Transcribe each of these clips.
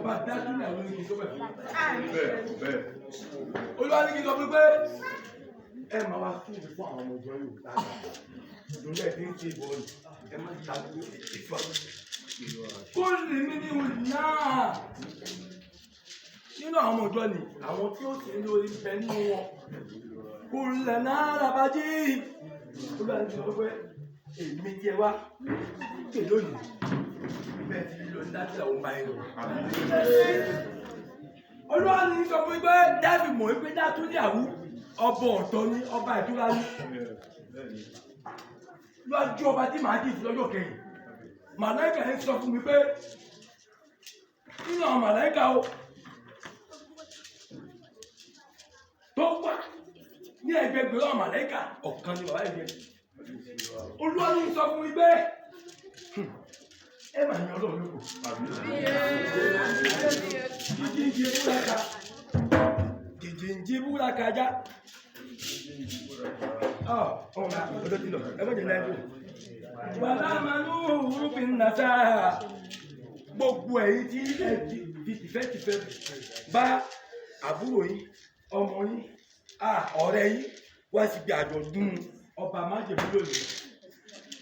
ọba dájú ní àwọn oníkì tó bẹ̀ fún bẹ́ẹ̀ olúwa ní kí n sọ pé ẹ máa wá fún ìfún àwọn ọmọ ìjọ yóò dáadáa lórí ẹ̀ tí ń ṣe ìbọn ẹ má ta ìfọ̀ kó lè mí ní òun náà nínú àwọn ọmọ ìjọ ni àwọn tí ó sì ń lórí bẹ nínú wọn kò lẹ̀ náà làbájí olúwa ní kí n sọ pé èmi tí ẹ wá pè lónìí bẹ́ẹ̀ ti lọ ní dájú àwọn ọmọ ẹ̀rọ. olúwa ní sọ fún mi pé dábì mọ̀ pé dátú ní àwú ọba ọ̀tọ̀ ní ọba ìtura ní. lọ́jọ́ ọba tí màá dì sí lọ́jọ́ kẹyìn màláìkà yẹn sọ fún mi pé nínú àwọn màláìkà o tó wà ní ẹgbẹgbẹ̀rún àwọn màláìkà ọ̀kan ní bàbá ìgbẹ́. olúwa ní sọ fún mi pé ẹ máa yan ọlọ́run lóko. Jìjìnjì búraka já. Ọjọ́ ti lọ, ẹ mọ̀ jẹ́ láìpẹ́. Bàbá Manu Rúbin Nàṣà gbogbo èyí tí ẹ fi tìfẹ́tìfẹ́ bá àbúrò yín, ọmọ yín, ọ̀rẹ́ yín wá sí ibi àjọ̀dún ọba májèmú lónìí.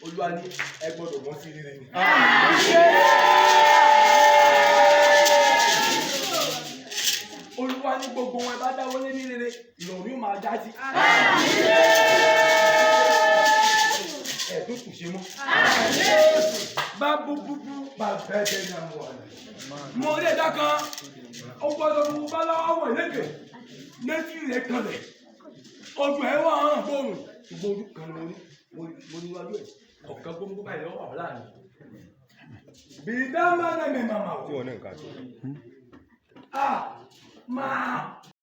Olúwa ní ẹ gbọ́dọ̀ wọ́n sí rere ni. Olúwa ní gbogbo wọn bá dáwọ́ lé ní rere ìrọ̀rùn yóò máa já sí. Ẹ̀dùn kù ṣe mọ́. Bá búbúbú bá bẹ́ẹ̀ ní àwọn ọ̀rẹ́. Mo rí ẹ̀dá kan, ó gbọ́dọ̀ mú bá lọ́wọ́ wọ̀ lẹ́gẹ̀ẹ́, létí rẹ̀ kanlẹ̀. Ojú ẹ̀ wà hàn bóòrùn, ṣùgbọ́n ojú kan ló ní, mo ní wájú ẹ̀. Ọ̀kan gbogbo báyìí lọ́wọ́ wà láàrin. Bìdá máa ń mẹ́mẹ́ màmá. Tí wọ́n ní nǹkan tó. Máa.